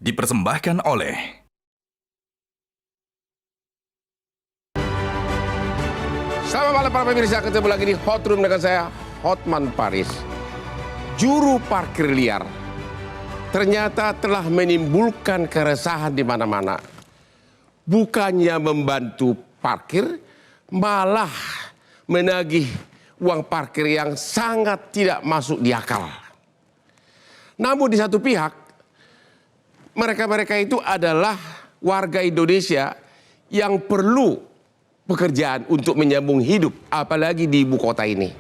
dipersembahkan oleh Selamat malam para pemirsa, ketemu lagi di Hot Room dengan saya, Hotman Paris. Juru parkir liar ternyata telah menimbulkan keresahan di mana-mana. Bukannya membantu parkir, malah menagih uang parkir yang sangat tidak masuk di akal. Namun di satu pihak, mereka-mereka itu adalah warga Indonesia yang perlu pekerjaan untuk menyambung hidup, apalagi di ibu kota ini.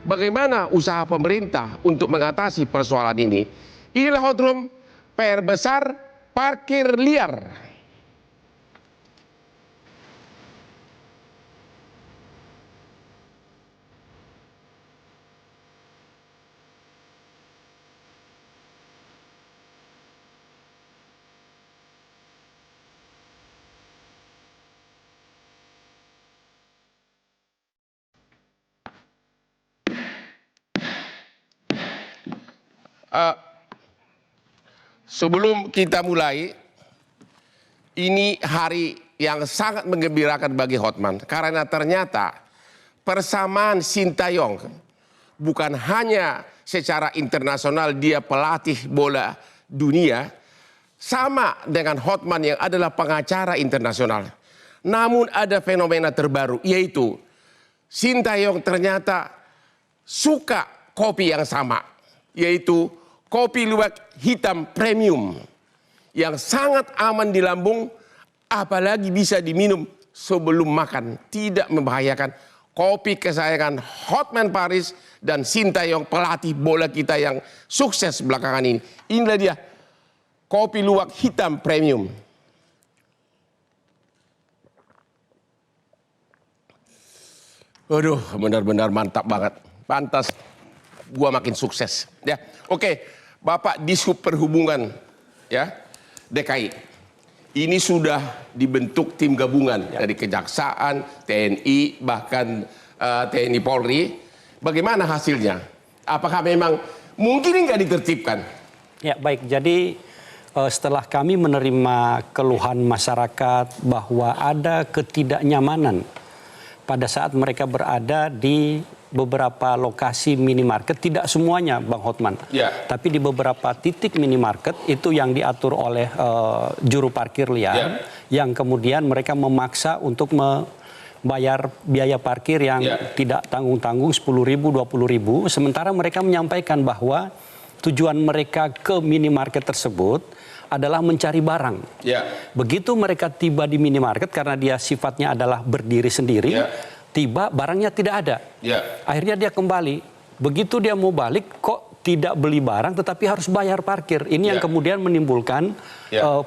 Bagaimana usaha pemerintah untuk mengatasi persoalan ini? Inilah Hot Room, PR besar parkir liar. Sebelum kita mulai, ini hari yang sangat menggembirakan bagi Hotman karena ternyata persamaan Sintayong bukan hanya secara internasional dia pelatih bola dunia, sama dengan Hotman yang adalah pengacara internasional. Namun ada fenomena terbaru, yaitu Sintayong ternyata suka kopi yang sama, yaitu kopi luwak hitam premium yang sangat aman di lambung, apalagi bisa diminum sebelum makan, tidak membahayakan. Kopi kesayangan Hotman Paris dan Sintayong, pelatih bola kita yang sukses belakangan ini. Inilah dia, kopi luwak hitam premium. Waduh, benar-benar mantap banget. Pantas gua makin sukses. Ya, oke. Bapak Dishub Perhubungan, ya, DKI. Ini sudah dibentuk tim gabungan dari Kejaksaan, TNI, bahkan TNI Polri. Bagaimana hasilnya? Apakah memang mungkin nggak ditertibkan? Ya, baik. Jadi setelah kami menerima keluhan masyarakat bahwa ada ketidaknyamanan pada saat mereka berada di beberapa lokasi minimarket, tidak semuanya Bang Hotman, tapi di beberapa titik minimarket itu yang diatur oleh juru parkir liar, yang kemudian mereka memaksa untuk membayar biaya parkir yang tidak tanggung-tanggung 10.000, 20.000, sementara mereka menyampaikan bahwa tujuan mereka ke minimarket tersebut adalah mencari barang. Begitu mereka tiba di minimarket, karena dia sifatnya adalah berdiri sendiri, tiba barangnya tidak ada. Akhirnya dia kembali. Begitu dia mau balik, kok tidak beli barang tetapi harus bayar parkir. Ini yang kemudian menimbulkan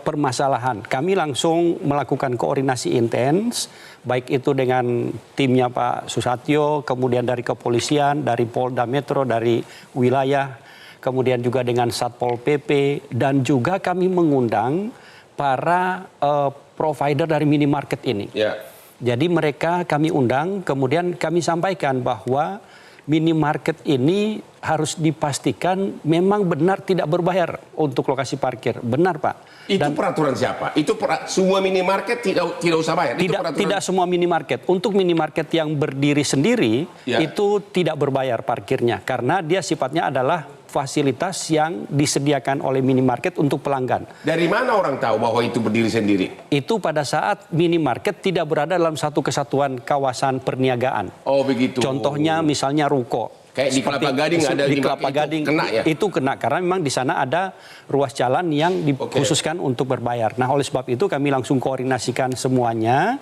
permasalahan. Kami langsung melakukan koordinasi intens, baik itu dengan timnya Pak Susatyo, kemudian dari kepolisian, dari Polda Metro, dari wilayah, kemudian juga dengan Satpol PP, dan juga kami mengundang para provider dari minimarket ini. Jadi mereka kami undang, kemudian kami sampaikan bahwa minimarket ini harus dipastikan memang benar tidak berbayar untuk lokasi parkir. Benar, Pak. Itu peraturan siapa? Itu semua minimarket tidak usah bayar? Tidak semua minimarket. Untuk minimarket yang berdiri sendiri itu tidak berbayar parkirnya. Karena dia sifatnya adalah fasilitas yang disediakan oleh minimarket untuk pelanggan. Dari mana orang tahu bahwa itu berdiri sendiri? Itu pada saat minimarket tidak berada dalam satu kesatuan kawasan perniagaan. Oh begitu. Contohnya misalnya ruko. Kayak di Kelapa Gading ada di Kelapa Gading kena ya? Itu kena karena memang di sana ada ruas jalan yang dikhususkan untuk berbayar. Nah, oleh sebab itu kami langsung koordinasikan semuanya.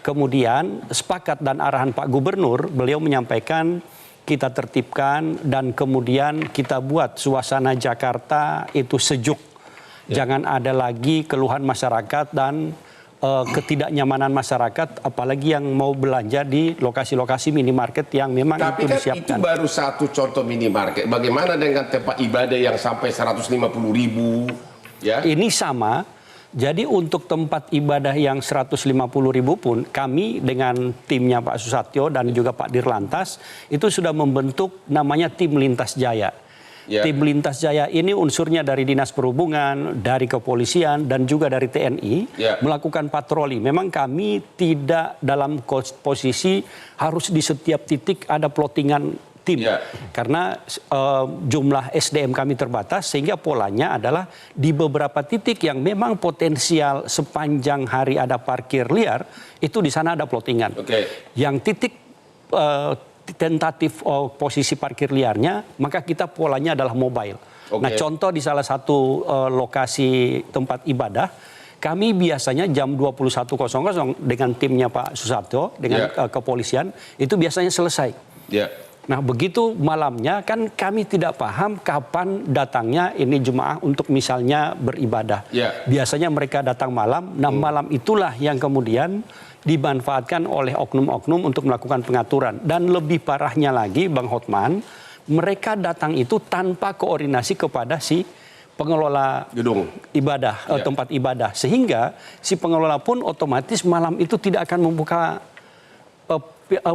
Kemudian sepakat dan arahan Pak Gubernur, beliau menyampaikan kita tertibkan dan kemudian kita buat suasana Jakarta itu sejuk. Jangan ada lagi keluhan masyarakat dan ketidaknyamanan masyarakat, apalagi yang mau belanja di lokasi-lokasi minimarket yang memang itu disiapkan. Tapi kan itu baru satu contoh minimarket. Bagaimana dengan tempat ibadah yang sampai 150.000? Ini sama. Jadi untuk tempat ibadah yang 150.000 pun kami dengan timnya Pak Susatyo dan juga Pak Dirlantas itu sudah membentuk namanya tim Lintas Jaya. Ya. Tim Lintas Jaya ini unsurnya dari Dinas Perhubungan, dari Kepolisian, dan juga dari TNI Ya. melakukan patroli. Memang kami tidak dalam posisi harus di setiap titik ada plottingan tim, Ya. karena jumlah SDM kami terbatas, sehingga polanya adalah di beberapa titik yang memang potensial sepanjang hari ada parkir liar, itu di sana ada plottingan. Oke. Yang titik tentatif posisi parkir liarnya, maka kita polanya adalah mobile. Oke. Nah, contoh di salah satu lokasi tempat ibadah, kami biasanya jam 21.00 dengan timnya Pak Susatyo, dengan kepolisian, itu biasanya selesai. Ya. Nah, begitu malamnya kan kami tidak paham kapan datangnya ini jemaah untuk misalnya beribadah. Ya. Biasanya mereka datang malam. Nah, malam itulah yang kemudian dimanfaatkan oleh oknum-oknum untuk melakukan pengaturan. Dan lebih parahnya lagi, Bang Hotman, mereka datang itu tanpa koordinasi kepada si pengelola Gedung ibadah, tempat ibadah. Sehingga si pengelola pun otomatis malam itu tidak akan membuka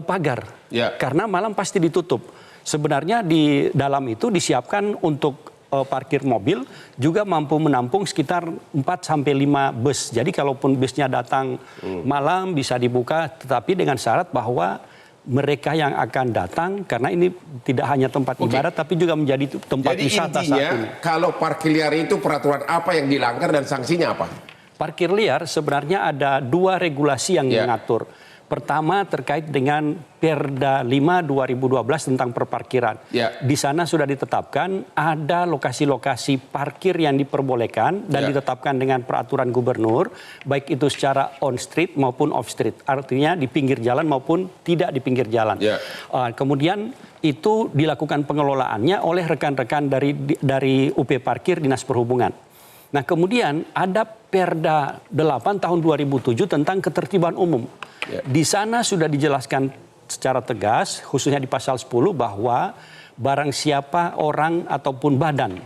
pagar, karena malam pasti ditutup. Sebenarnya di dalam itu disiapkan untuk parkir mobil, juga mampu menampung sekitar 4-5 bus. Jadi kalaupun busnya datang malam bisa dibuka, tetapi dengan syarat bahwa mereka yang akan datang, karena ini tidak hanya tempat ibadah, tapi juga menjadi tempat wisata saat ini. Jadi intinya, kalau parkir liar itu peraturan apa yang dilanggar dan sanksinya apa? Parkir liar sebenarnya ada 2 regulasi yang mengatur. Pertama terkait dengan Perda 5/2012 tentang perparkiran. Di sana sudah ditetapkan ada lokasi-lokasi parkir yang diperbolehkan dan ditetapkan dengan peraturan gubernur, baik itu secara on street maupun off street. Artinya di pinggir jalan maupun tidak di pinggir jalan. Kemudian itu dilakukan pengelolaannya oleh rekan-rekan dari UP Parkir Dinas Perhubungan. Nah, kemudian ada Perda 8 tahun 2007 tentang ketertiban umum. Di sana sudah dijelaskan secara tegas, khususnya di pasal 10, bahwa barang siapa orang ataupun badan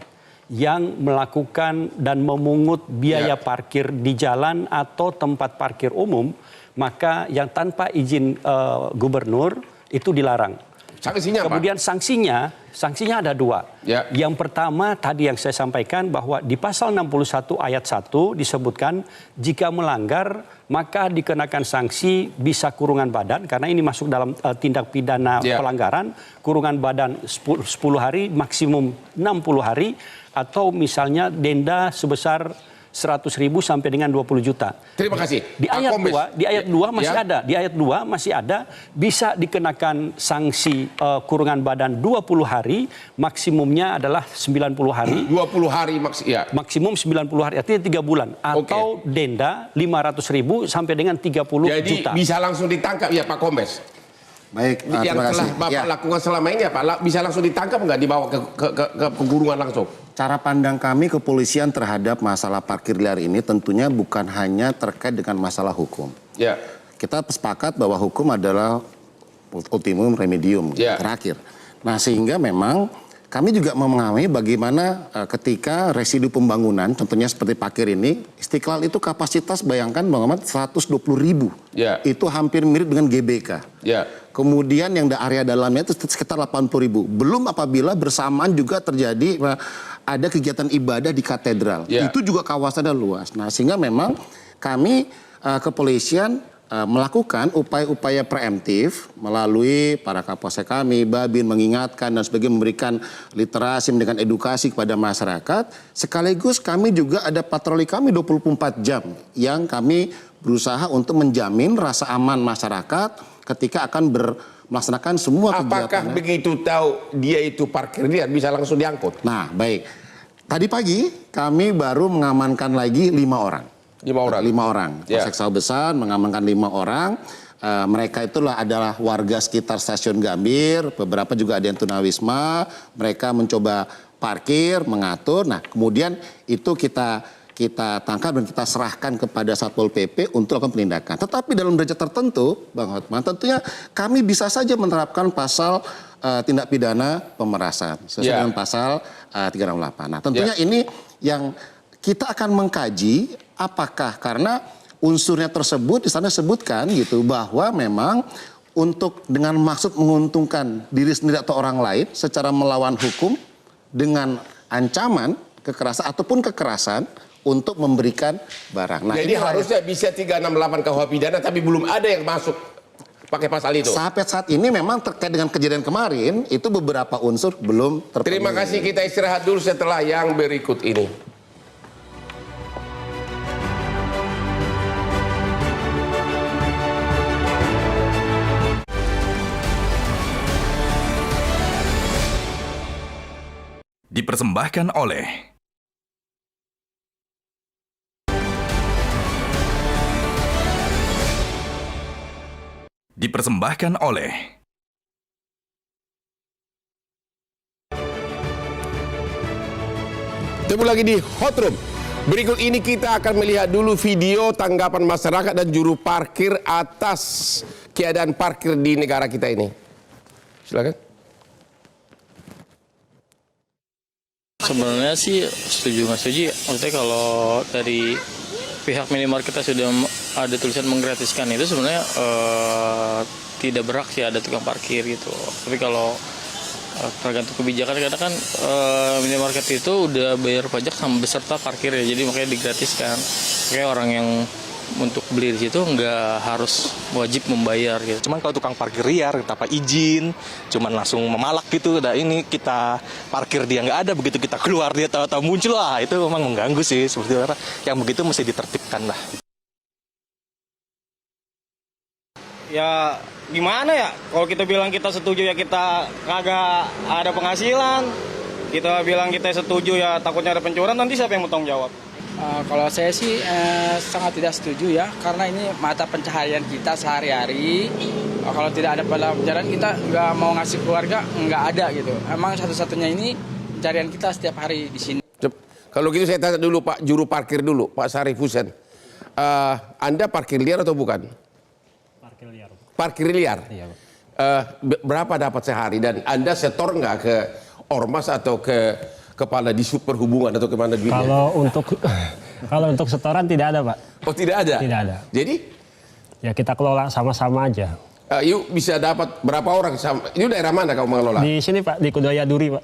yang melakukan dan memungut biaya parkir di jalan atau tempat parkir umum, maka yang tanpa izin gubernur itu dilarang. Sanksinya Kemudian sanksinya ada 2. Yang pertama tadi yang saya sampaikan bahwa di pasal 61 ayat 1 disebutkan jika melanggar maka dikenakan sanksi bisa kurungan badan, karena ini masuk dalam tindak pidana pelanggaran, kurungan badan 10 hari maksimum 60 hari, atau misalnya denda sebesar 100.000 sampai dengan 20 juta. Terima kasih. Di ayat 2 masih ada. Di ayat 2 masih ada, bisa dikenakan sanksi kurungan badan 20 hari, maksimumnya adalah 90 hari. 20 hari maksimum 90 hari, artinya 3 bulan. Atau denda 500.000 sampai dengan 30 juta. Jadi bisa langsung ditangkap ya Pak Kombes? Baik, yang telah Bapak lakukan selama ini ya Pak, bisa langsung ditangkap nggak, dibawa ke pengurungan langsung? Cara pandang kami kepolisian terhadap masalah parkir liar ini tentunya bukan hanya terkait dengan masalah hukum. Kita sepakat bahwa hukum adalah ultimum remedium terakhir. Nah, sehingga memang kami juga memahami bagaimana ketika residu pembangunan, contohnya seperti parkir ini, Istiqlal itu kapasitas bayangkan Bang Ahmad 120.000. Itu hampir mirip dengan GBK. Kemudian yang area dalamnya itu sekitar 80.000. Belum apabila bersamaan juga terjadi ada kegiatan ibadah di katedral. Itu juga kawasannya luas. Nah, sehingga memang kami kepolisian melakukan upaya-upaya preemptif melalui para kapolsek kami, Babin mengingatkan dan sebagainya, memberikan literasi dengan edukasi kepada masyarakat. Sekaligus kami juga ada patroli kami 24 jam yang kami berusaha untuk menjamin rasa aman masyarakat ketika akan melaksanakan semua kegiatan. Apakah begitu tahu dia itu parkir liar bisa langsung diangkut? Nah, baik. Tadi pagi kami baru mengamankan lagi 5 orang. 5 orang. Polsek Sawah Besar mengamankan 5 orang. Mereka itulah adalah warga sekitar stasiun Gambir. Beberapa juga ada yang tunawisma. Mereka mencoba parkir, mengatur. Nah, kemudian itu kita tangkap dan kita serahkan kepada Satpol PP untuk lakukan penindakan. Tetapi dalam derajat tertentu, Bang Hotman, tentunya kami bisa saja menerapkan pasal tindak pidana pemerasan sesuai dengan pasal 368. Nah, tentunya ini yang kita akan mengkaji apakah karena unsurnya tersebut di sana sebutkan gitu bahwa memang untuk dengan maksud menguntungkan diri sendiri atau orang lain secara melawan hukum dengan ancaman kekerasan ataupun kekerasan untuk memberikan barang. Nah, jadi harusnya bisa 368 KUH pidana tapi belum ada yang masuk pakai pasal itu. Sampai saat ini memang terkait dengan kejadian kemarin itu beberapa unsur belum terpenuhi. Terima kasih, kita istirahat dulu setelah yang berikut ini. Dipersembahkan oleh Ketemu lagi di Hot Room. Berikut ini kita akan melihat dulu video tanggapan masyarakat dan juru parkir atas keadaan parkir di negara kita ini. Silakan. Sebenarnya sih setuju nggak setuju. Maksudnya kalau dari pihak minimarket kita sudah ada tulisan menggratiskan itu sebenarnya tidak berhak sih ada tukang parkir gitu. Tapi kalau tergantung kebijakan karena kan minimarket itu udah bayar pajak sama beserta parkir ya, jadi makanya digratiskan. Kayak orang yang untuk beli di situ nggak harus wajib membayar gitu. Cuman kalau tukang parkir liar tanpa izin, cuman langsung memalak gitu, dan ini kita parkir dia nggak ada, begitu kita keluar dia tahu-tahu muncul, lah itu memang mengganggu sih. Seperti itu, yang begitu mesti ditertibkan lah. Ya gimana ya, kalau kita bilang kita setuju ya kita kagak ada penghasilan, kita bilang kita setuju ya takutnya ada pencurian, nanti siapa yang mau tanggung jawab? Kalau saya sih sangat tidak setuju ya, karena ini mata pencaharian kita sehari-hari. Kalau tidak ada pelajaran kita nggak mau ngasih keluarga, nggak ada gitu. Emang satu-satunya ini pencarian kita setiap hari di sini. Kalau gitu saya tanya dulu Pak juru parkir dulu, Pak Sarif Husen. Anda parkir liar atau bukan? Parkir liar. Parkir liar? Iya. Berapa dapat sehari? Dan Anda setor nggak ke ormas atau ke kepala Disub Perhubungan atau kemana duitnya? Kalau untuk setoran tidak ada, Pak. Oh, tidak ada? Tidak ada. Jadi? Ya kita kelola sama-sama aja. Yuk bisa dapat berapa orang? Ini daerah mana kamu mengelola? Di sini Pak, di Kudaya Duri Pak.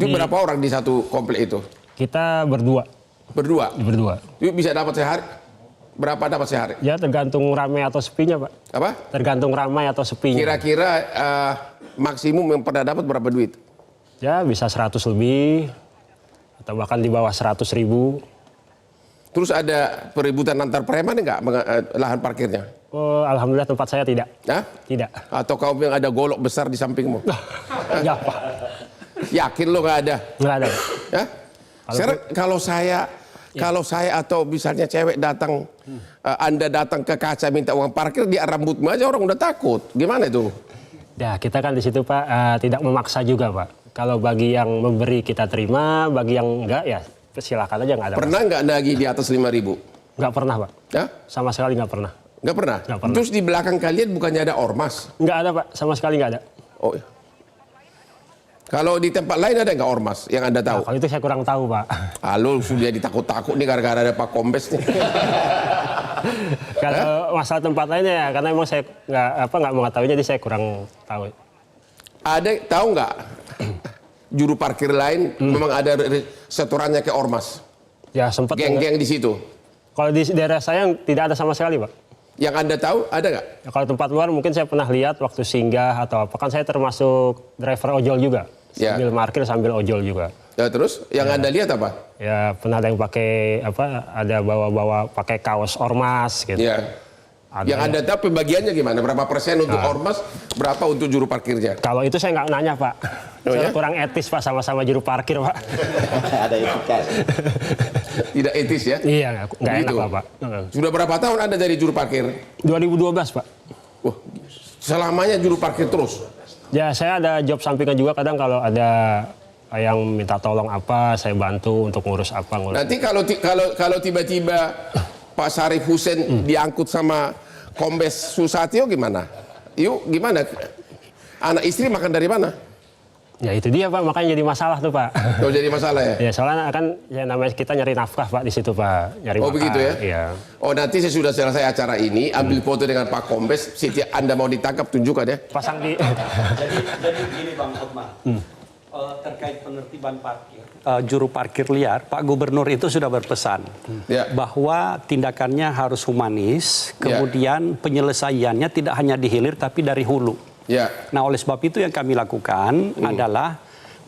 Itu berapa orang di satu komplek itu? Kita berdua. Berdua? Berdua. Yuk bisa dapat sehari? Berapa dapat sehari? Ya tergantung ramai atau sepinya Pak. Apa? Tergantung ramai atau sepinya. Kira-kira maksimum yang pernah dapat berapa duit? Ya bisa 100 lebih. Atau bahkan di bawah 100.000. Terus ada peributan antar preman enggak lahan parkirnya? Oh, alhamdulillah tempat saya tidak. Hah? Tidak. Atau kamu yang ada golok besar di sampingmu? Ya Pak. Yakin lo nggak ada? Nggak ada. Ya? Kalau saya atau misalnya cewek datang, Anda datang ke kaca minta uang parkir, dia rambutmu aja orang udah takut. Gimana itu? Ya kita kan di situ Pak tidak memaksa juga Pak. Kalau bagi yang memberi kita terima, bagi yang enggak ya silakan aja, nggak ada. Pernah nggak nagih di atas 5.000? Nggak pernah Pak. Ya? Sama sekali nggak pernah. Nggak pernah? Nggak pernah. Terus di belakang kalian bukannya ada ormas? Nggak ada Pak, sama sekali nggak ada. Oh. Kalau di tempat lain ada nggak ormas yang Anda tahu? Nah, kalau itu saya kurang tahu Pak. Halo, sudah ditakut-takut nih gara-gara ada Pak Kombes nih. Kalau masalah tempat lainnya ya, karena emang saya nggak mengetahui, jadi saya kurang tahu. Ada tahu nggak juru parkir lain memang ada setorannya ke ormas? Ya sempat. Geng-geng di situ. Kalau di daerah saya tidak ada sama sekali Pak. Yang Anda tahu ada nggak? Ya, kalau tempat luar mungkin saya pernah lihat waktu singgah atau apa, kan saya termasuk driver ojol juga. Ya. Sambil parkir sambil ojol juga. Ya, terus yang Anda lihat apa? Ya pernah ada yang pakai ada bawa-bawa pakai kaos ormas gitu. Ya. Yang Anda tahu pembagiannya gimana? Berapa persen untuk ormas, berapa untuk juru parkirnya? Kalau itu saya nggak nanya Pak. Oh, Saya ya? kurang etis Pak, sama-sama juru parkir Pak. Ada etika. Tidak etis ya? Iya, nggak enak Begitu. lah Pak. Sudah berapa tahun Anda jadi juru parkir? 2012 Pak. Wah, selamanya juru parkir terus? Ya saya ada job sampingan juga, kadang kalau ada yang minta tolong apa, saya bantu untuk ngurus apa. Nanti kalau tiba-tiba Pak Sarif Husen diangkut sama Kombes Susatyo gimana? Yuk gimana? Anak istri makan dari mana? Ya itu dia Pak, makanya jadi masalah tuh Pak. Oh jadi masalah ya? Ya soalnya kan ya namanya kita nyari nafkah Pak di situ Pak, nyari Oh makan. begitu ya? Iya. Oh nanti sesudah selesai acara ini, ambil foto dengan Pak Kombes, setiap Anda mau ditangkap tunjukkan ya. Pasang di. Jadi gini Bang Hotman. Terkait penertiban parkir, juru parkir liar, Pak Gubernur itu sudah berpesan bahwa tindakannya harus humanis, kemudian penyelesaiannya tidak hanya di hilir tapi dari hulu. Nah, oleh sebab itu yang kami lakukan adalah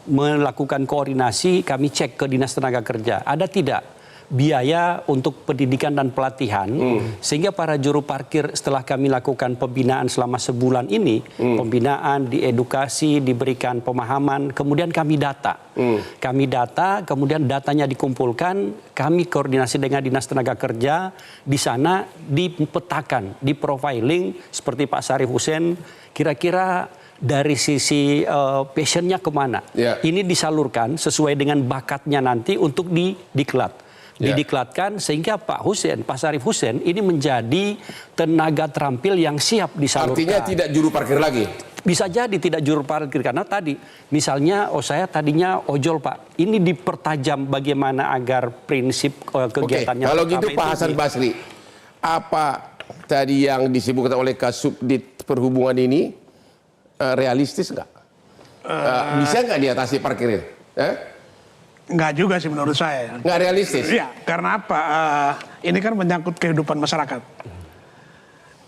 melakukan koordinasi, kami cek ke Dinas Tenaga Kerja, ada tidak biaya untuk pendidikan dan pelatihan, sehingga para juru parkir setelah kami lakukan pembinaan selama sebulan ini, pembinaan, diedukasi, diberikan pemahaman, kemudian kami data. Kami data, kemudian datanya dikumpulkan, kami koordinasi dengan Dinas Tenaga Kerja, di sana dipetakan, diprofiling, seperti Pak Syarif Hussein, kira-kira dari sisi passionnya kemana. Ini disalurkan sesuai dengan bakatnya nanti untuk didiklat. Didiklatkan sehingga Pak Syarif Hussein ini menjadi tenaga terampil yang siap disalurkan. Artinya tidak juru parkir lagi? Bisa jadi tidak juru parkir, karena tadi misalnya saya tadinya ojol Pak, ini dipertajam bagaimana agar prinsip kegiatannya. Kalau gitu Pak Hasan Basri, apa tadi yang disebutkan oleh Kasubdit Perhubungan ini realistis nggak? Bisa nggak diatasi parkirnya? Enggak juga sih menurut saya. Nggak realistis? Iya, karena apa? Ini kan menyangkut kehidupan masyarakat.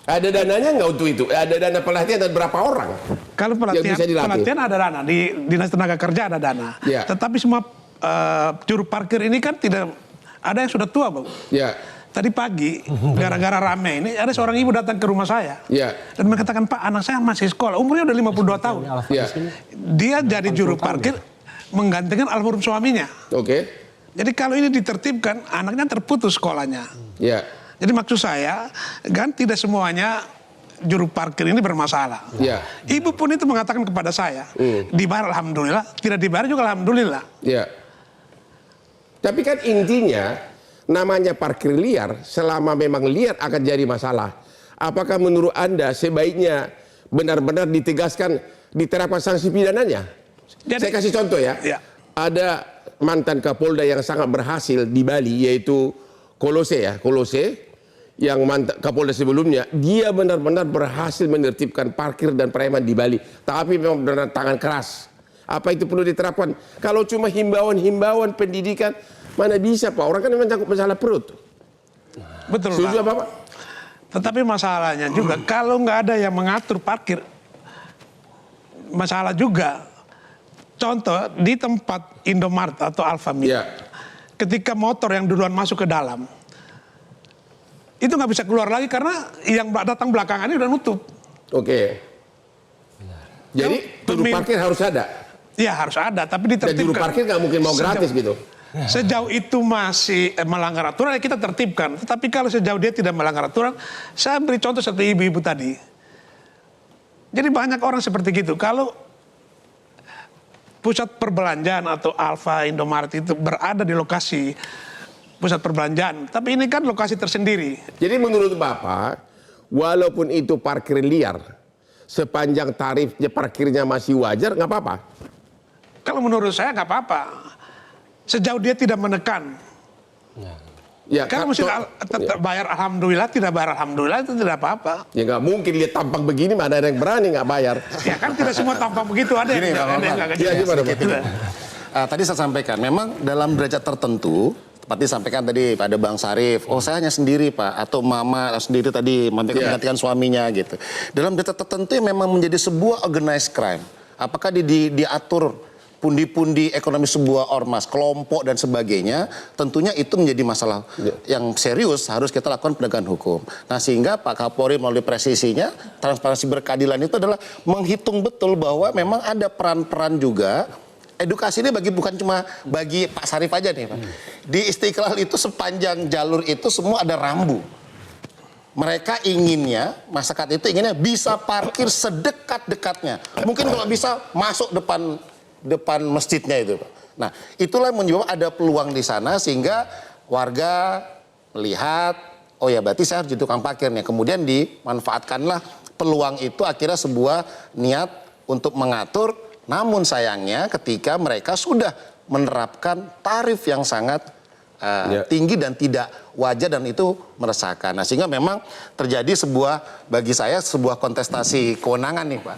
Ada dananya nggak untuk itu? Ada dana pelatihan dan berapa orang? Kalau pelatihan ada dana, di Dinas Tenaga Kerja ada dana. Tetapi semua juru parkir ini kan tidak, ada yang sudah tua, Bang. Tadi pagi, gara-gara rame ini, ada seorang ibu datang ke rumah saya. Dan mengatakan, Pak, anak saya masih sekolah, umurnya udah 52 tahun. Dia jadi juru parkir, menggantikan almarhum suaminya. Jadi kalau ini ditertibkan, anaknya terputus sekolahnya. Jadi maksud saya, kan tidak semuanya juru parkir ini bermasalah. Ibu pun itu mengatakan kepada saya, dibayar alhamdulillah, tidak dibayar juga alhamdulillah. Tapi kan intinya, namanya parkir liar, selama memang liar akan jadi masalah. Apakah menurut Anda sebaiknya benar-benar ditegaskan, diterapkan sanksi pidananya? Saya kasih contoh ya. Ada mantan Kapolda yang sangat berhasil di Bali, yaitu Kolose yang mantan Kapolda sebelumnya. Dia benar-benar berhasil menertibkan parkir dan preman di Bali. Tapi memang benar tangan keras. Apa itu perlu diterapkan? Kalau cuma himbauan pendidikan, mana bisa Pak? Orang kan mencangkut masalah perut. Betul, Setuju Pak. Pak? Tetapi masalahnya juga, kalau nggak ada yang mengatur parkir, masalah juga. Contoh, di tempat Indomaret atau Alfamart, ketika motor yang duluan masuk ke dalam, itu nggak bisa keluar lagi karena yang datang belakangan ini udah nutup. Jadi juru parkir harus ada? Iya harus ada, tapi ditertibkan. Dan juru parkir nggak mungkin mau gratis gitu? Sejauh itu masih melanggar aturan, ya kita tertibkan. Tetapi kalau sejauh dia tidak melanggar aturan, saya beri contoh seperti ibu-ibu tadi. Jadi banyak orang seperti gitu. Kalau pusat perbelanjaan atau Alfa, Indomaret itu berada di lokasi pusat perbelanjaan, tapi ini kan lokasi tersendiri. Jadi menurut Bapak, walaupun itu parkir liar, sepanjang tarifnya parkirnya masih wajar, nggak apa-apa? Kalau menurut saya nggak apa-apa, sejauh dia tidak menekan. Kalau mesti tetap bayar alhamdulillah, tidak bayar alhamdulillah itu tidak apa-apa. Ya nggak mungkin lihat tampang begini, mana ada yang berani nggak bayar? Ya kan tidak semua tampang begitu, ada yang nggak gimana? Tadi saya sampaikan, memang dalam derajat tertentu, seperti sampaikan tadi pada Bang Syarif, saya hanya sendiri Pak, atau mama sendiri tadi menggantikan suaminya gitu. Dalam derajat tertentu yang memang menjadi sebuah organized crime, apakah diatur pundi-pundi ekonomi sebuah ormas, kelompok dan sebagainya, tentunya itu menjadi masalah yang serius, harus kita lakukan penegakan hukum. Nah sehingga Pak Kapolri melalui presisinya, transparansi berkeadilan itu adalah menghitung betul bahwa memang ada peran-peran juga. Edukasi ini bukan cuma bagi Pak Syarif aja nih Pak. Di Istiqlal itu sepanjang jalur itu semua ada rambu. Mereka inginnya, masyarakat itu inginnya bisa parkir sedekat-dekatnya. Mungkin kalau bisa masuk depan masjidnya itu Pak. Nah itulah yang menyebabkan ada peluang di sana sehingga warga melihat, oh ya berarti saya harus jadi tukang parkirnya. Kemudian dimanfaatkanlah peluang itu, akhirnya sebuah niat untuk mengatur. Namun sayangnya ketika mereka sudah menerapkan tarif yang sangat tinggi dan tidak wajar dan itu meresahkan. Nah sehingga memang terjadi bagi saya sebuah kontestasi kewenangan nih Pak.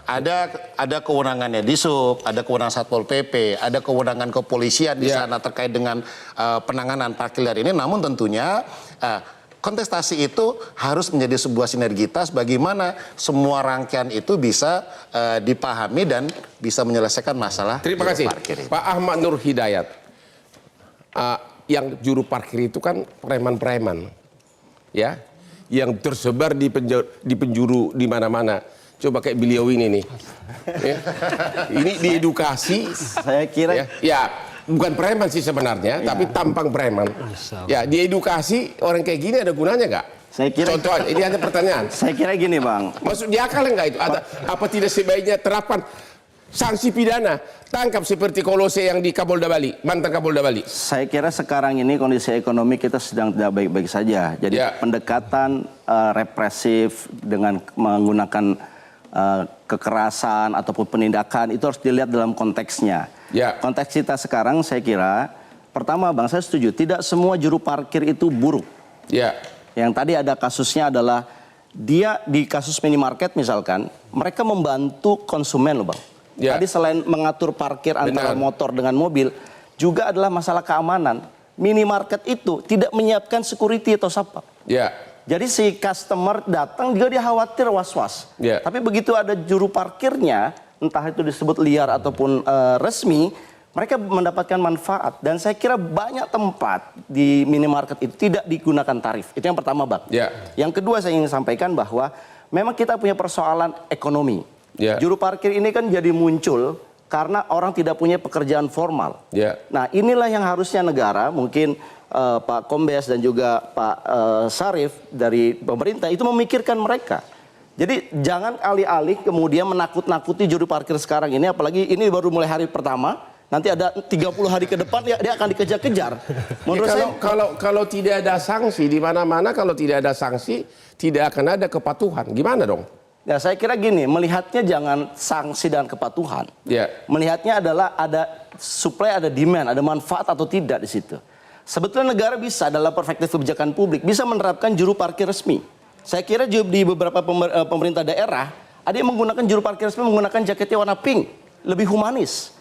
ada kewenangannya di Sub, ada kewenangan Satpol PP, ada kewenangan kepolisian di sana terkait dengan penanganan parkir liar ini. Namun tentunya kontestasi itu harus menjadi sebuah sinergitas bagaimana semua rangkaian itu bisa dipahami dan bisa menyelesaikan masalah. Terima kasih Pak Ahmad Nur Hidayat. Yang juru parkir itu kan preman-preman, ya, yang tersebar di penjuru di mana-mana. Coba kayak beliau ini nih, ya. Ini diedukasi. Saya kira ya bukan preman sih sebenarnya, tapi tampang preman. Ya, diedukasi orang kayak gini ada gunanya nggak? Saya kira contoh ini ada pertanyaan. Saya kira gini, Bang. Maksud dia akal nggak itu? Apa tidak sebaiknya terapkan sanksi pidana, tangkap seperti Kolose yang di Kapolda Bali, mantan Kapolda Bali? Saya kira sekarang ini kondisi ekonomi kita sedang tidak baik-baik saja. Jadi pendekatan represif dengan menggunakan kekerasan ataupun penindakan itu harus dilihat dalam konteksnya. Konteks kita sekarang saya kira, pertama Bang, saya setuju, tidak semua juru parkir itu buruk. Yang tadi ada kasusnya adalah dia di kasus minimarket misalkan, mereka membantu konsumen loh Bang. Tadi selain mengatur parkir antara motor dengan mobil, juga adalah masalah keamanan. Minimarket itu tidak menyiapkan security atau siapa. Jadi si customer datang juga dia khawatir was-was. Tapi begitu ada juru parkirnya, entah itu disebut liar ataupun resmi, mereka mendapatkan manfaat. Dan saya kira banyak tempat di minimarket itu tidak digunakan tarif. Itu yang pertama Bang. Yang kedua saya ingin sampaikan bahwa memang kita punya persoalan ekonomi. Juru parkir ini kan jadi muncul karena orang tidak punya pekerjaan formal. Nah inilah yang harusnya negara, mungkin Pak Kombes dan juga Pak Sarif dari pemerintah itu memikirkan mereka. Jadi jangan alih-alih kemudian menakut-nakuti juru parkir sekarang ini, apalagi ini baru mulai hari pertama, nanti ada 30 hari ke depan dia akan dikejar-kejar. Menurut saya kalau tidak ada sanksi di mana-mana, kalau tidak ada sanksi tidak akan ada kepatuhan. Gimana dong? Ya saya kira gini, melihatnya jangan sanksi dan kepatuhan. Melihatnya adalah ada supply, ada demand, ada manfaat atau tidak di situ. Sebetulnya negara bisa dalam perspektif kebijakan publik bisa menerapkan juru parkir resmi. Saya kira di beberapa pemerintah daerah ada yang menggunakan juru parkir resmi menggunakan jaketnya warna pink, lebih humanis.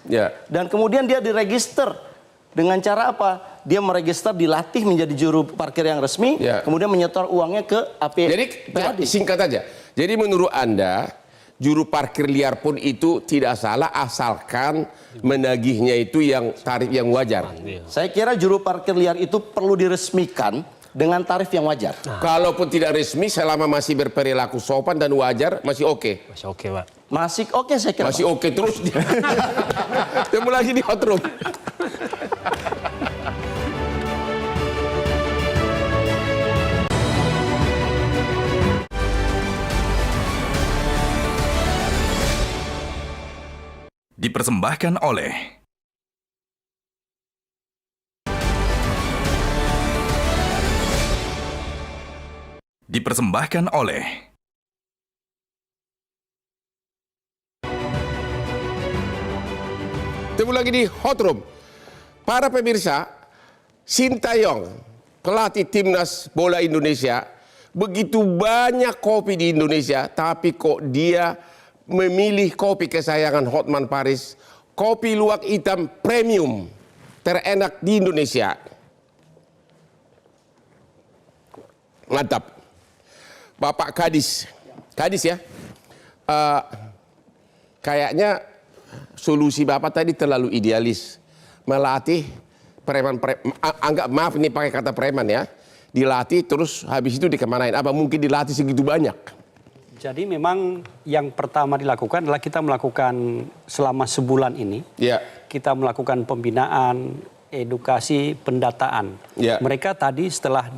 Dan kemudian dia diregister dengan cara apa? Dia meregister, dilatih menjadi juru parkir yang resmi, kemudian menyetor uangnya ke APD. Jadi singkat aja. Jadi menurut Anda juru parkir liar pun itu tidak salah asalkan menagihnya itu yang tarif yang wajar. Saya kira juru parkir liar itu perlu diresmikan dengan tarif yang wajar. Kalaupun tidak resmi selama masih berperilaku sopan dan wajar masih oke. Masih oke, Pak. Masih oke saya kira. Masih oke terus. Temu lagi di Hot Room. Dipersembahkan oleh Temu lagi di Hot Room. Para pemirsa, Sintayong, pelatih timnas bola Indonesia, begitu banyak kopi di Indonesia, tapi kok dia memilih kopi kesayangan Hotman Paris, kopi luwak hitam premium terenak di Indonesia. Mantap. Bapak Kadis ya. Kayaknya solusi Bapak tadi terlalu idealis. Melatih preman, maaf ini pakai kata preman ya. Dilatih terus habis itu dikemanain? Apa mungkin dilatih segitu banyak? Jadi memang yang pertama dilakukan adalah kita melakukan selama sebulan ini, kita melakukan pembinaan, edukasi, pendataan. Mereka tadi setelah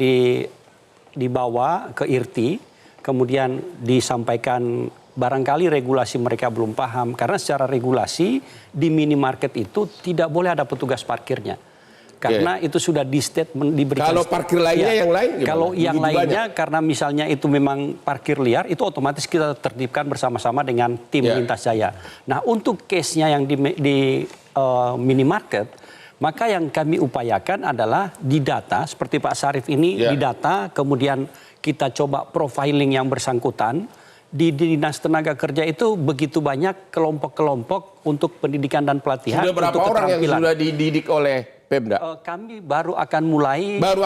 dibawa ke IRTI, kemudian disampaikan barangkali regulasi mereka belum paham, karena secara regulasi di minimarket itu tidak boleh ada petugas parkirnya. Karena itu sudah di statement diberikan. Kalau parkir lainnya yang lain gimana? Kalau yang Begitu lainnya banyak. karena misalnya itu memang parkir liar, itu otomatis kita tertibkan bersama-sama dengan tim lintas jaya. Nah untuk case-nya yang di minimarket, maka yang kami upayakan adalah didata, seperti Pak Sarif ini didata, kemudian kita coba profiling yang bersangkutan, di Dinas Tenaga Kerja itu begitu banyak kelompok-kelompok untuk pendidikan dan pelatihan. Sudah berapa untuk orang yang sudah dididik oleh Pemda? Kami baru akan mulai. Baru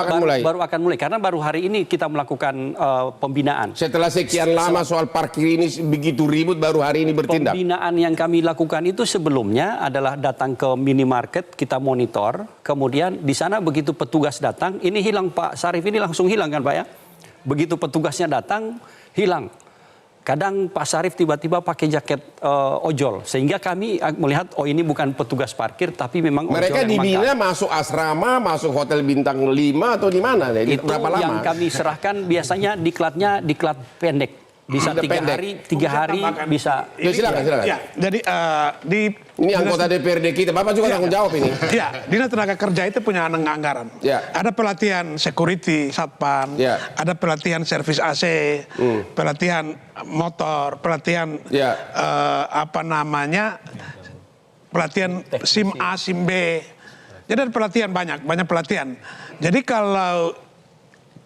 akan mulai karena baru hari ini kita melakukan pembinaan. Setelah sekian lama soal parkir ini begitu ribut, baru hari ini bertindak. Pembinaan yang kami lakukan itu sebelumnya adalah datang ke minimarket, kita monitor, kemudian di sana begitu petugas datang, ini hilang Pak Sarif, ini langsung hilang kan Pak ya? Begitu petugasnya datang, hilang. Kadang Pak Sarif tiba-tiba pakai jaket ojol, sehingga kami melihat oh ini bukan petugas parkir tapi memang mereka ojol dibina masuk asrama, masuk hotel bintang 5 atau di mana? Itu berapa lama? Yang kami serahkan biasanya diklatnya diklat pendek, bisa 3 hari bisa. Silakan. Ya, jadi ini anggota DPRD kita, Bapak juga tanggung jawab ini. Ya, Dinas Tenaga Kerja itu punya anggaran. Ya. Ada pelatihan security, satpam, ada pelatihan servis AC, pelatihan motor, pelatihan pelatihan SIM A, SIM B. Jadi ada pelatihan banyak pelatihan. Jadi kalau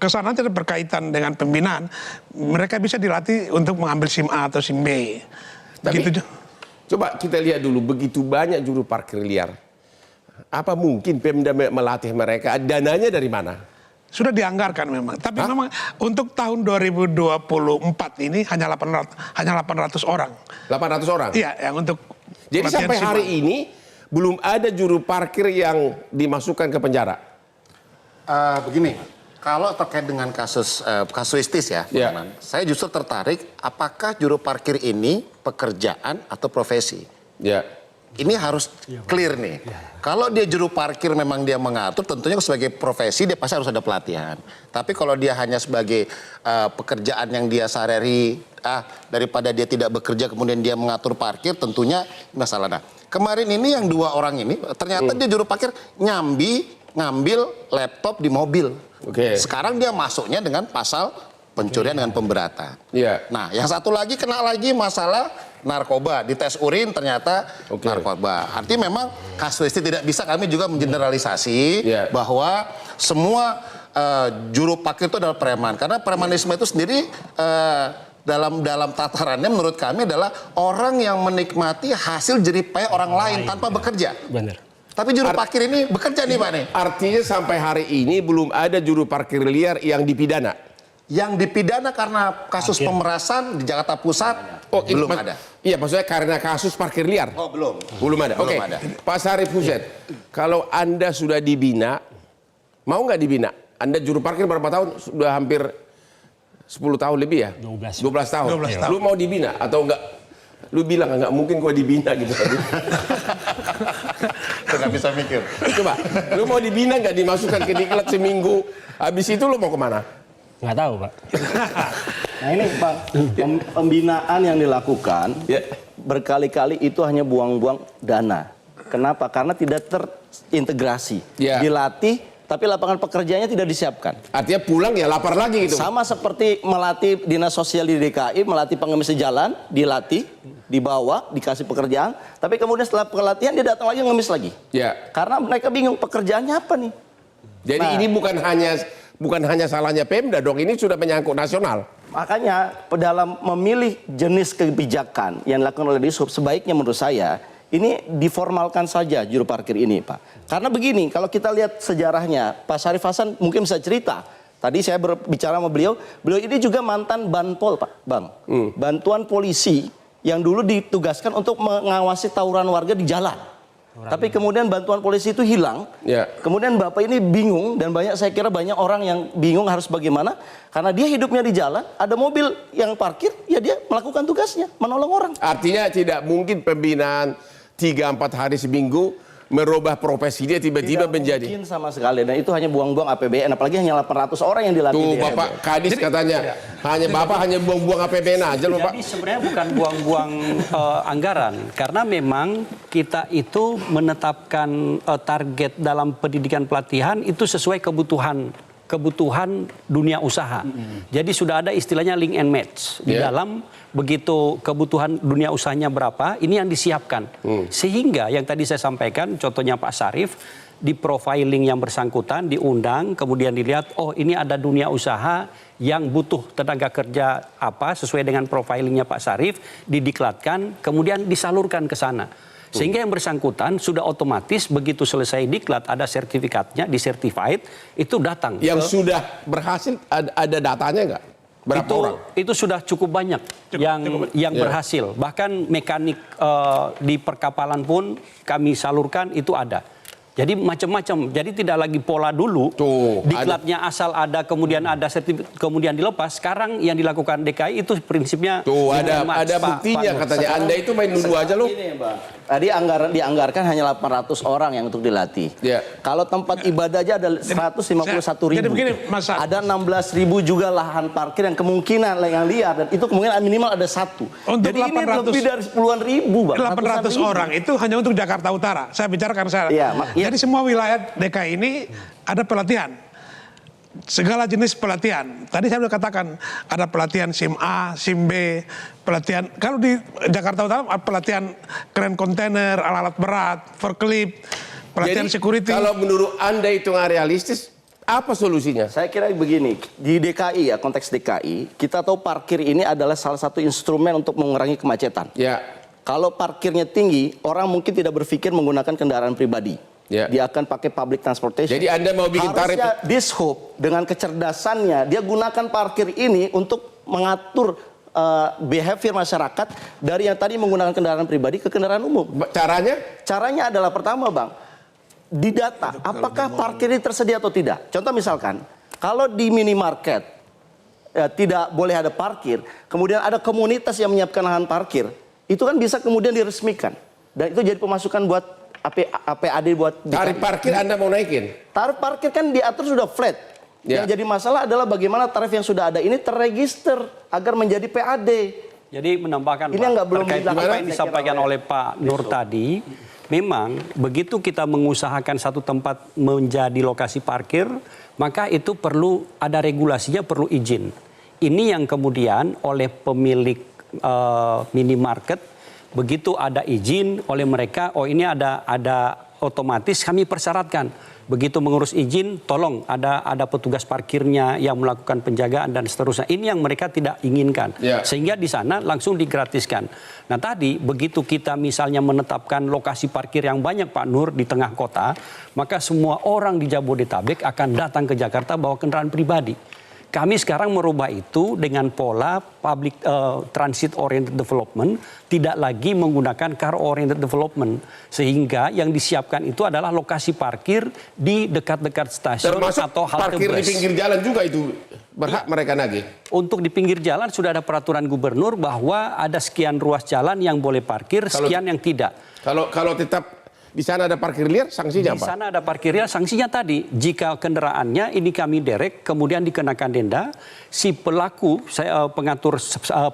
kesana tidak berkaitan dengan pembinaan, mereka bisa dilatih untuk mengambil SIM A atau SIM B. Tapi, coba kita lihat dulu, begitu banyak juru parkir liar. Apa mungkin Pemda melatih mereka? Dananya dari mana? Sudah dianggarkan memang. Tapi memang untuk tahun 2024 ini hanya 800 orang. 800 orang? Iya, yang untuk. Jadi sampai hari ini belum ada juru parkir yang dimasukkan ke penjara? Begini, kalau terkait dengan kasuistis ya, saya justru tertarik apakah juru parkir ini pekerjaan atau profesi. Ini harus clear nih. Kalau dia juru parkir memang dia mengatur, tentunya sebagai profesi dia pasti harus ada pelatihan. Tapi kalau dia hanya sebagai pekerjaan yang dia sehari-hari, daripada dia tidak bekerja kemudian dia mengatur parkir, tentunya masalah. Nah, kemarin ini yang 2 orang ini ternyata dia juru parkir ngambil laptop di mobil. Sekarang dia masuknya dengan pasal pencurian dengan pemberatan. Nah, yang satu lagi kena lagi masalah narkoba, dites urin ternyata narkoba. Artinya memang kasuistik, tidak bisa kami juga mengeneralisasi bahwa semua juru parkir itu adalah preman, karena premanisme itu sendiri dalam tatarannya menurut kami adalah orang yang menikmati hasil jeripaya orang lain tanpa bekerja. Benar. Tapi juru parkir ini bekerja nih Pak nih. Artinya sampai hari ini belum ada juru parkir liar yang dipidana. Yang dipidana karena kasus pemerasan di Jakarta Pusat belum ada. Iya, maksudnya karena kasus parkir liar. Oh, belum. Belum ada. Oke. Pak Sarif Hussein, kalau Anda sudah dibina, mau nggak dibina? Anda juru parkir berapa tahun? Sudah hampir 10 tahun lebih ya? 12 tahun. 12 tahun. Lu mau dibina atau enggak? Lu bilang nggak mungkin gua dibina gitu tadi. Nggak bisa mikir. Coba, lu mau dibina nggak, dimasukkan ke diklat seminggu, habis itu lu mau kemana? Nggak tahu Pak. Nah ini Pak, pembinaan yang dilakukan berkali-kali itu hanya buang-buang dana. Kenapa? Karena tidak terintegrasi. Dilatih, tapi lapangan pekerjaannya tidak disiapkan. Artinya pulang ya lapar lagi gitu. Sama seperti melatih dinas sosial di DKI, melatih pengemis jalan, dilatih, dibawa, dikasih pekerjaan, tapi kemudian setelah pelatihan dia datang lagi ngemis lagi. Karena mereka bingung pekerjaannya apa nih. Jadi ini bukan hanya salahnya Pemda dong, ini sudah menyangkut nasional. Makanya dalam memilih jenis kebijakan yang dilakukan oleh Dishub, sebaiknya menurut saya ini diformalkan saja juru parkir ini Pak. Karena begini, kalau kita lihat sejarahnya, Pak Sarif Hasan mungkin bisa cerita. Tadi saya berbicara sama beliau ini juga mantan Banpol Pak, Bang. Bantuan polisi yang dulu ditugaskan untuk mengawasi tawuran warga di jalan. Tapi kemudian bantuan polisi itu hilang. Kemudian Bapak ini bingung, dan saya kira banyak orang yang bingung harus bagaimana. Karena dia hidupnya di jalan, ada mobil yang parkir, ya dia melakukan tugasnya, menolong orang. Artinya tidak mungkin pembinaan 3-4 hari seminggu merubah profesi dia tiba-tiba menjadi. Tidak mungkin sama sekali, dan itu hanya buang-buang APBN, apalagi hanya 800 orang yang dilatih. Tuh Bapak Kadis katanya, Bapak hanya buang-buang APBN aja loh Pak. Jadi sebenarnya bukan buang-buang anggaran, karena memang kita itu menetapkan target dalam pendidikan pelatihan itu sesuai kebutuhan dunia usaha. Jadi sudah ada istilahnya link and match di dalam. Begitu kebutuhan dunia usahanya berapa, ini yang disiapkan. Sehingga yang tadi saya sampaikan, contohnya Pak Sarif, di profiling yang bersangkutan, diundang, kemudian dilihat, oh ini ada dunia usaha yang butuh tenaga kerja apa sesuai dengan profilingnya Pak Syarif, didiklatkan, kemudian disalurkan ke sana. Sehingga yang bersangkutan sudah otomatis begitu selesai diklat, ada sertifikatnya, disertified, itu datang. Yang sudah berhasil ada datanya nggak? Berapa orang? Itu sudah cukup banyak yang berhasil. Bahkan mekanik di perkapalan pun kami salurkan itu ada. Jadi macam-macam. Jadi tidak lagi pola dulu. Diklatnya asal ada, kemudian ada sertifikat, kemudian dilepas. Sekarang yang dilakukan DKI itu prinsipnya. Ada buktinya katanya. Anda itu main dulu aja loh. Tadi dianggarkan hanya 800 orang yang untuk dilatih. Kalau tempat ibadah aja ada 151.000. Jadi begini, Mas. Ada 16.000 juga lahan parkir yang kemungkinan yang liar, dan itu kemungkinan minimal ada 1. Untuk Jadi 800, ini lebih dari puluhan ribu, Bang. 800 orang itu hanya untuk Jakarta Utara. Saya bicara karena saya. Jadi semua wilayah DKI ini ada pelatihan. Segala jenis pelatihan. Tadi saya sudah katakan ada pelatihan SIM A, SIM B, pelatihan. Kalau di Jakarta Utara pelatihan kren kontainer, alat berat, forklift, pelatihan security. Kalau menurut Anda itu nggak realistis, apa solusinya? Saya kira begini, di DKI ya, konteks DKI, kita tahu parkir ini adalah salah satu instrumen untuk mengurangi kemacetan. Kalau parkirnya tinggi, orang mungkin tidak berpikir menggunakan kendaraan pribadi. Dia akan pakai public transportation. Jadi Anda mau bikin tarif? Harusnya Dishub dengan kecerdasannya, dia gunakan parkir ini untuk mengatur behavior masyarakat dari yang tadi menggunakan kendaraan pribadi ke kendaraan umum. Caranya? Caranya adalah pertama, Bang, didata apakah parkir ini tersedia atau tidak. Contoh misalkan, kalau di minimarket tidak boleh ada parkir, kemudian ada komunitas yang menyiapkan lahan parkir, itu kan bisa kemudian diresmikan. Dan itu jadi pemasukan buat APAD buat tarif parkir. Anda mau naikin? Tarif parkir kan diatur sudah flat. Yang jadi masalah adalah bagaimana tarif yang sudah ada ini terregister agar menjadi PAD. Jadi menambahkan ini yang belum terkait apa yang disampaikan oleh Pak Nur tadi, memang begitu kita mengusahakan satu tempat menjadi lokasi parkir, maka itu perlu ada regulasinya, perlu izin. Ini yang kemudian oleh pemilik minimarket, begitu ada izin oleh mereka, oh ini ada otomatis kami persyaratkan. Begitu mengurus izin, tolong ada petugas parkirnya yang melakukan penjagaan dan seterusnya. Ini yang mereka tidak inginkan. Sehingga di sana langsung digratiskan. Nah tadi begitu kita misalnya menetapkan lokasi parkir yang banyak Pak Nur di tengah kota, maka semua orang di Jabodetabek akan datang ke Jakarta bawa kendaraan pribadi. Kami sekarang merubah itu dengan pola public transit oriented development, tidak lagi menggunakan car oriented development, sehingga yang disiapkan itu adalah lokasi parkir di dekat-dekat stasiun. Termasuk atau halte parkir bus. Di pinggir jalan juga itu berhak mereka nagih. Untuk di pinggir jalan sudah ada peraturan gubernur bahwa ada sekian ruas jalan yang boleh parkir, sekian yang tidak. Kalau tetap di sana ada parkir liar, sanksinya apa? Di sana ada parkir liar, sanksinya tadi, jika kendaraannya ini kami derek, kemudian dikenakan denda, si pelaku, pengatur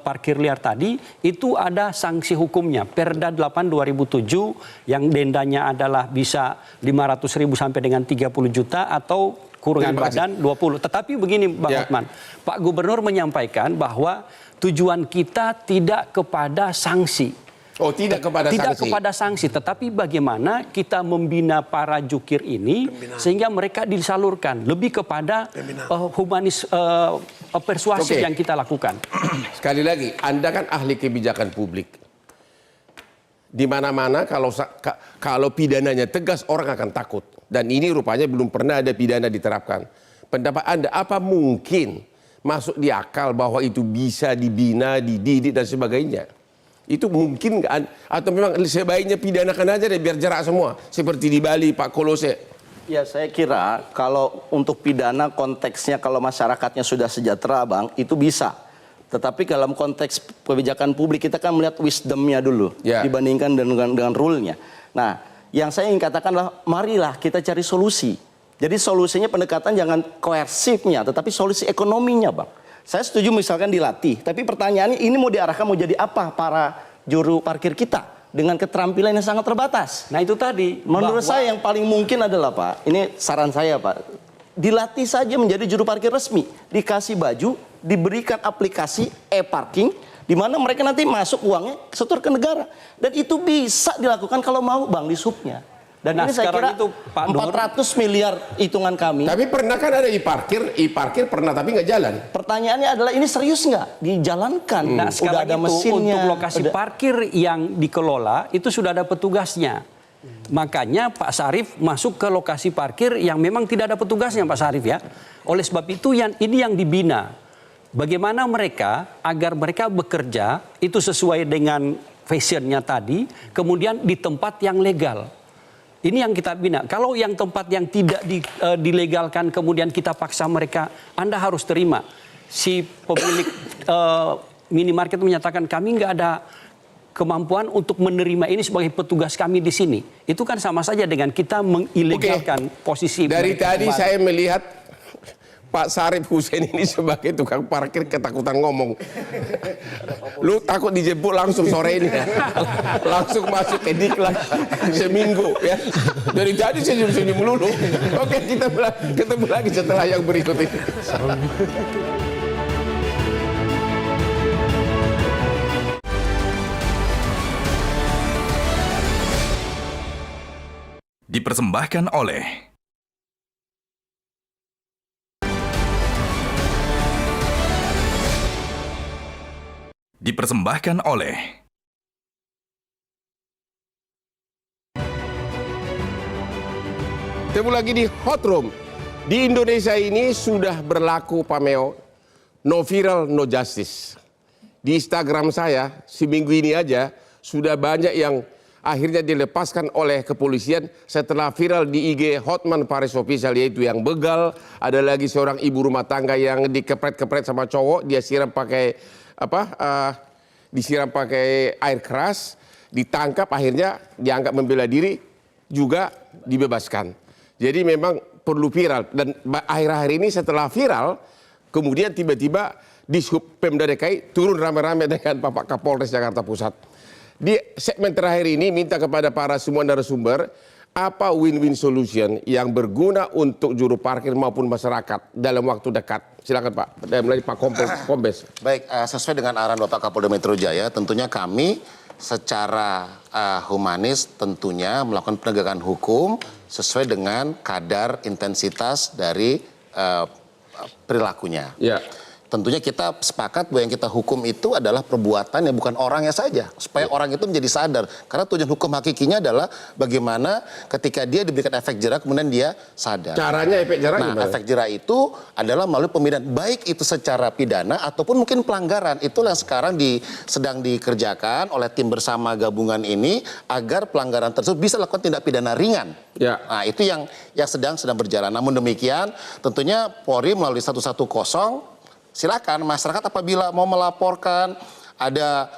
parkir liar tadi, itu ada sanksi hukumnya. Perda 8 2007 yang dendanya adalah bisa 500.000 sampai dengan 30 juta atau kurungan badan 20. Tetapi begini Bang Hotman, Pak Gubernur menyampaikan bahwa tujuan kita tidak kepada sanksi. Oh, tidak kepada sanksi. Tidak kepada sanksi, tetapi bagaimana kita membina para jukir ini sehingga mereka disalurkan lebih kepada humanis persuasif yang kita lakukan. Sekali lagi, Anda kan ahli kebijakan publik. Di mana-mana kalau pidananya tegas orang akan takut. Dan ini rupanya belum pernah ada pidana diterapkan. Pendapat Anda, apa mungkin masuk di akal bahwa itu bisa dibina, dididik dan sebagainya? Itu mungkin nggak? Atau memang sebaiknya pidanakan aja deh biar jerak semua. Seperti di Bali, Pak Kolose. Ya saya kira kalau untuk pidana konteksnya kalau masyarakatnya sudah sejahtera Bang, itu bisa. Tetapi dalam konteks kebijakan publik kita kan melihat wisdomnya dulu dibandingkan dengan rule-nya. Nah yang saya ingin katakan adalah marilah kita cari solusi. Jadi solusinya pendekatan jangan koersifnya tetapi solusi ekonominya Bang. Saya setuju misalkan dilatih, tapi pertanyaannya ini mau diarahkan mau jadi apa para juru parkir kita dengan keterampilan yang sangat terbatas. Nah itu tadi. Menurut saya yang paling mungkin adalah Pak, ini saran saya Pak, dilatih saja menjadi juru parkir resmi, dikasih baju, diberikan aplikasi e-parking, di mana mereka nanti masuk uangnya setor ke negara. Dan itu bisa dilakukan kalau mau Bang di subnya. Dan ini saya kira itu Pak 400 miliar hitungan kami. Tapi pernah kan ada e-parkir pernah tapi nggak jalan. Pertanyaannya adalah ini serius nggak dijalankan? Nah, Udah ada mesinnya. Untuk lokasi parkir yang dikelola itu sudah ada petugasnya. Makanya Pak Sarif masuk ke lokasi parkir yang memang tidak ada petugasnya, Pak Sarif ya. Oleh sebab itu ini yang dibina. Bagaimana mereka agar mereka bekerja itu sesuai dengan fashionnya tadi, kemudian di tempat yang legal. Ini yang kita bina. Kalau yang tempat yang tidak dilegalkan kemudian kita paksa mereka, Anda harus terima. Si pemilik minimarket menyatakan kami nggak ada kemampuan untuk menerima ini sebagai petugas kami di sini. Itu kan sama saja dengan kita mengilegalkan posisi. Dari tadi saya melihat Pak Sarif Hussein ini sebagai tukang parkir ketakutan ngomong. Lu takut dijemput langsung sore ini ya? Langsung masuk ke diklat seminggu ya. Dari tadi senyum-senyum melulu. Oke, kita ketemu lagi setelah yang berikut ini. Dipersembahkan oleh Ketemu lagi di Hot Room. Di Indonesia ini sudah berlaku Pameo, no viral, no justice. Di Instagram saya, seminggu ini aja, sudah banyak yang akhirnya dilepaskan oleh kepolisian setelah viral di IG Hotman Paris Official, yaitu yang begal. Ada lagi seorang ibu rumah tangga yang dikepret-kepret sama cowok, dia siram pakai disiram pakai air keras, ditangkap, akhirnya dianggap membela diri, juga dibebaskan. Jadi memang perlu viral. Dan akhir-akhir ini setelah viral, kemudian tiba-tiba Dishub Pemda DKI turun rame-rame dengan Bapak Kapolres Jakarta Pusat. Di segmen terakhir ini minta kepada para semua narasumber, apa win-win solution yang berguna untuk juru parkir maupun masyarakat dalam waktu dekat. Silakan Pak, mulai Pak Kombes. Baik, sesuai dengan arahan Bapak Kapolda Metro Jaya, tentunya kami secara humanis tentunya melakukan penegakan hukum sesuai dengan kadar intensitas dari perilakunya. Ya. Tentunya kita sepakat bahwa yang kita hukum itu adalah perbuatan yang bukan orangnya saja. Supaya orang itu menjadi sadar. Karena tujuan hukum hakikinya adalah bagaimana ketika dia diberikan efek jerah kemudian dia sadar. Caranya efek jerah gimana? Efek jerah itu adalah melalui pembinaan. Baik itu secara pidana ataupun mungkin pelanggaran. Itulah yang sekarang sedang dikerjakan oleh tim bersama gabungan ini agar pelanggaran tersebut bisa lakukan tindak pidana ringan. Ya. Nah itu yang sedang berjalan. Namun demikian tentunya Polri melalui 110 silakan masyarakat apabila mau melaporkan ada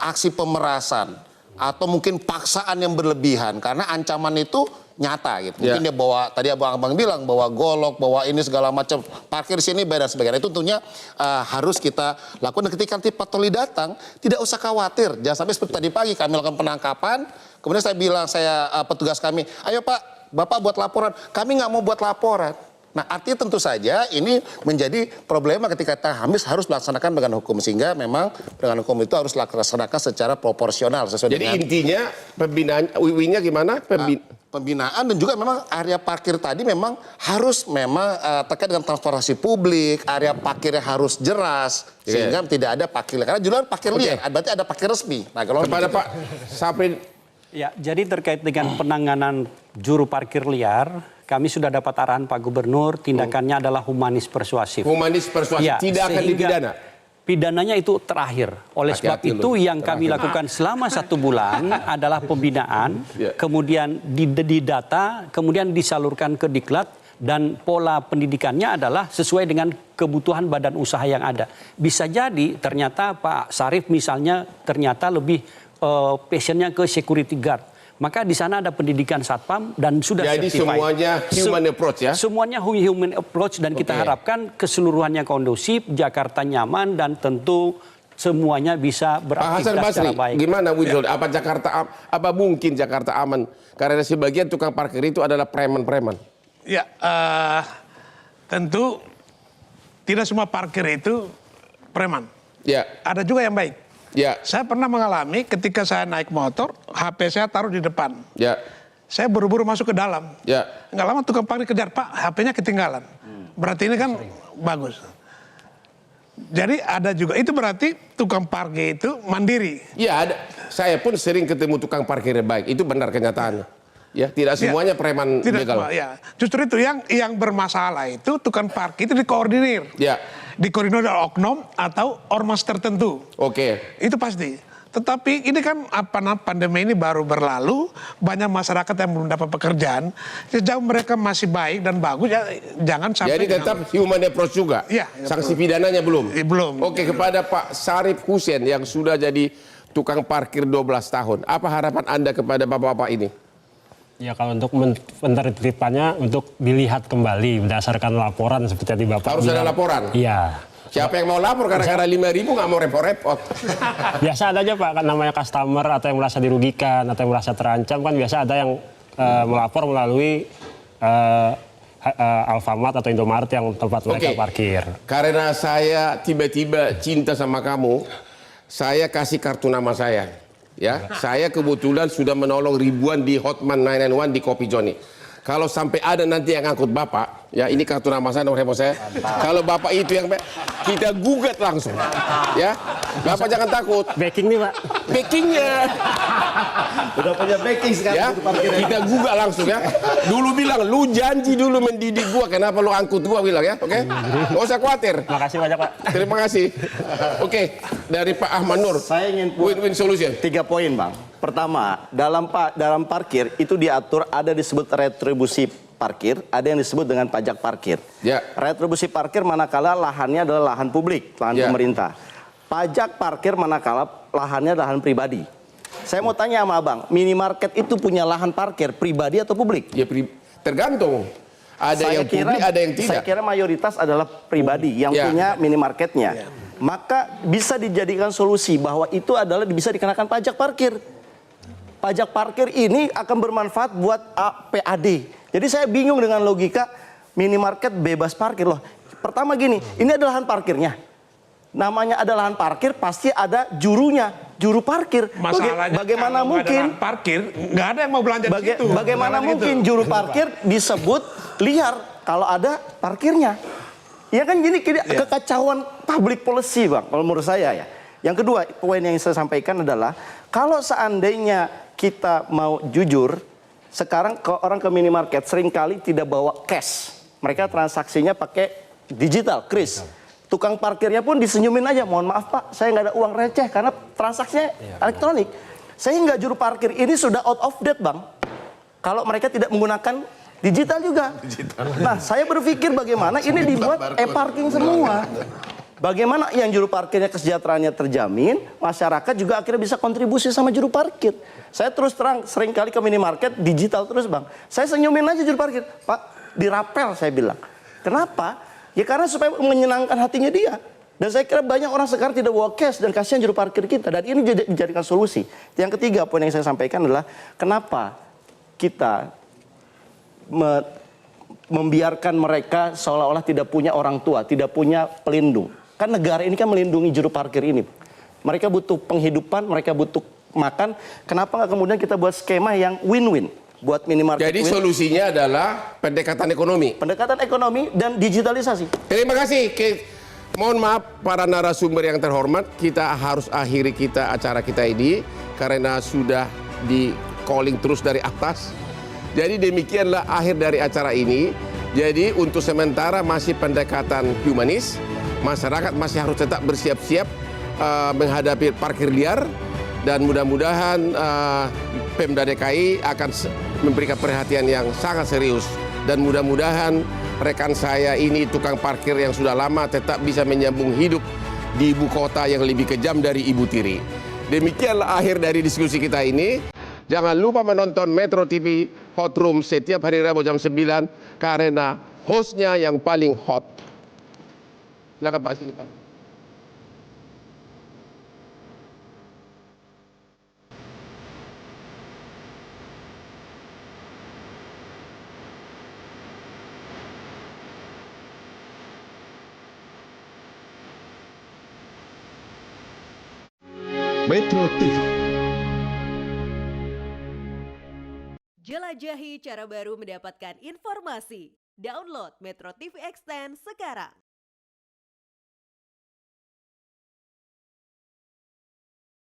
aksi pemerasan atau mungkin paksaan yang berlebihan karena ancaman itu nyata gitu. Mungkin dia bawa, tadi abang-abang bilang bawa golok, bawa ini segala macam, parkir sini bayar dan sebagainya. Itu tentunya harus kita lakukan. Dan ketika nanti patroli datang, tidak usah khawatir. Jangan sampai seperti tadi pagi kami lakukan penangkapan, kemudian saya bilang, petugas kami, ayo Pak, Bapak buat laporan. Kami nggak mau buat laporan. Nah artinya tentu saja ini menjadi problema ketika kita harus melaksanakan penegakan hukum. Sehingga memang penegakan hukum itu harus dilaksanakan secara proporsional. Sesuai jadi dengan, intinya pembinaan, wiwinya gimana? Pembinaan dan juga memang area parkir tadi memang harus terkait dengan transportasi publik, area parkirnya harus jelas. Sehingga tidak ada parkir liar. Karena judulnya parkir liar, berarti ada parkir resmi. Nah, kalau kepada Pak Saprin. Ya, jadi terkait dengan penanganan juru parkir liar, kami sudah dapat arahan Pak Gubernur, tindakannya adalah humanis persuasif. Humanis persuasif, ya, tidak akan dipidana? Pidananya itu terakhir. Oleh sebab itu yang kami lakukan selama 1 bulan adalah pembinaan, kemudian didata, kemudian disalurkan ke Diklat, dan pola pendidikannya adalah sesuai dengan kebutuhan badan usaha yang ada. Bisa jadi ternyata Pak Sarif misalnya ternyata lebih passionnya ke security guard. Maka di sana ada pendidikan satpam dan sudah jadi certified. Semuanya human approach ya? Semuanya human approach dan kita harapkan keseluruhannya kondusif, Jakarta nyaman dan tentu semuanya bisa beraktivitas secara baik. Gimana Winsol? Apa mungkin Jakarta aman? Karena sebagian tukang parkir itu adalah preman-preman. Ya, tentu tidak semua parkir itu preman. Ya. Ada juga yang baik. Ya. Saya pernah mengalami ketika saya naik motor, HP saya taruh di depan. Ya. Saya buru-buru masuk ke dalam. Ya. Nggak lama tukang parkir kejar, Pak, HP-nya ketinggalan. Berarti ini kan bagus. Jadi ada juga, itu berarti tukang parkir itu mandiri. Iya, ada. Saya pun sering ketemu tukang parkir yang baik. Itu benar kenyataannya. Ya, tidak semuanya preman begal. Ya. Justru itu yang bermasalah itu tukang parkir itu dikoordinir. Ya. Dikoordinir oleh oknum atau ormas tertentu. Oke. Itu pasti. Tetapi ini kan pandemi ini baru berlalu, banyak masyarakat yang belum dapat pekerjaan. Sejauh mereka masih baik dan bagus, ya jangan sampai. Jadi tetap human approach juga. Iya. Sanksi pidananya belum. Belum. Oke, kepada Pak Sarip Hussein yang sudah jadi tukang parkir 12 tahun, apa harapan Anda kepada bapak-bapak ini? Ya, kalau untuk penertibannya untuk dilihat kembali berdasarkan laporan seperti tadi Bapak Harus bilang. ada laporan. Iya. Siapa yang mau lapor gara-gara 5.000 nggak mau repot-repot. Biasa ada aja Pak, kan namanya customer atau yang merasa dirugikan atau yang merasa terancam, kan biasa ada yang melapor melalui Alfamart atau Indomaret yang tempat mereka parkir. Karena saya tiba-tiba cinta sama kamu, saya kasih kartu nama saya. Ya, saya kebetulan sudah menolong ribuan di Hotman 991 di Kopi Joni. Kalau sampai ada nanti yang angkut Bapak, ya ini kartu nama saya, nomor handphone saya. Kalau Bapak itu yang kita gugat langsung. Ya, Bapak jangan takut. Backing nih Pak. Backingnya. Udah punya backing sekarang. Ya, kita gugat langsung ya. Dulu bilang, lu janji dulu mendidik gua, kenapa lu angkut gua bilang ya, oke? Nggak usah khawatir. Makasih banyak Pak. Terima kasih. Oke, dari Pak Ahmad Nur. Saya ingin win-win solution. 3 poin, Bang. Pertama, dalam parkir itu diatur ada disebut retribusi parkir, ada yang disebut dengan pajak parkir. Ya. Retribusi parkir manakala lahannya adalah lahan publik, lahan pemerintah. Pajak parkir manakala lahannya lahan pribadi. Saya mau tanya sama Abang, minimarket itu punya lahan parkir pribadi atau publik? Ya, tergantung. Ada yang publik, ada yang tidak. Saya kira mayoritas adalah pribadi yang punya minimarketnya. Maka bisa dijadikan solusi bahwa itu adalah bisa dikenakan pajak parkir. Pajak parkir ini akan bermanfaat buat PAD. Jadi saya bingung dengan logika minimarket bebas parkir loh. Pertama gini, ini adalah lahan parkirnya. Namanya ada lahan parkir, pasti ada jurunya, juru parkir. Masalahnya bagaimana mungkin parkir nggak ada yang mau belanja di situ. Bagaimana mungkin juru parkir disebut liar kalau ada parkirnya? Ya kan gini kekacauan public policy, Bang, kalau menurut saya ya. Yang kedua, poin yang saya sampaikan adalah kalau seandainya kita mau jujur, sekarang orang ke minimarket seringkali tidak bawa cash. Mereka transaksinya pakai digital, kris. Tukang parkirnya pun disenyumin aja, mohon maaf Pak, saya nggak ada uang receh karena transaksinya elektronik. Sehingga juru parkir ini sudah out of date, Bang. Kalau mereka tidak menggunakan digital juga. Nah, saya berpikir bagaimana ini dibuat e-parking semua. Bagaimana yang juru parkirnya kesejahteraannya terjamin, masyarakat juga akhirnya bisa kontribusi sama juru parkir. Saya terus terang seringkali ke minimarket digital terus, Bang. Saya senyumin aja juru parkir, Pak, dirapel saya bilang. Kenapa? Ya karena supaya menyenangkan hatinya dia. Dan saya kira banyak orang sekarang tidak bawa cash dan kasihan juru parkir kita. Dan ini dijadikan solusi. Yang ketiga poin yang saya sampaikan adalah kenapa kita membiarkan mereka seolah-olah tidak punya orang tua, tidak punya pelindung. Kan negara ini kan melindungi juru parkir ini. Mereka butuh penghidupan, mereka butuh makan. Kenapa nggak kemudian kita buat skema yang win-win buat minimarket? Jadi solusinya adalah pendekatan ekonomi. Pendekatan ekonomi dan digitalisasi. Terima kasih. Mohon maaf para narasumber yang terhormat, kita harus akhiri acara kita ini karena sudah di calling terus dari atas. Jadi demikianlah akhir dari acara ini. Jadi untuk sementara masih pendekatan humanis. Masyarakat masih harus tetap bersiap-siap menghadapi parkir liar dan mudah-mudahan Pemda DKI akan memberikan perhatian yang sangat serius dan mudah-mudahan rekan saya ini tukang parkir yang sudah lama tetap bisa menyambung hidup di ibu kota yang lebih kejam dari Ibu Tiri. Demikianlah akhir dari diskusi kita ini. Jangan lupa menonton Metro TV Hot Room setiap hari Rabu jam 9 karena hostnya yang paling hot. Silakan Pak, sini Pak. Metro TV. Jelajahi cara baru mendapatkan informasi. Download Metro TV Extend sekarang.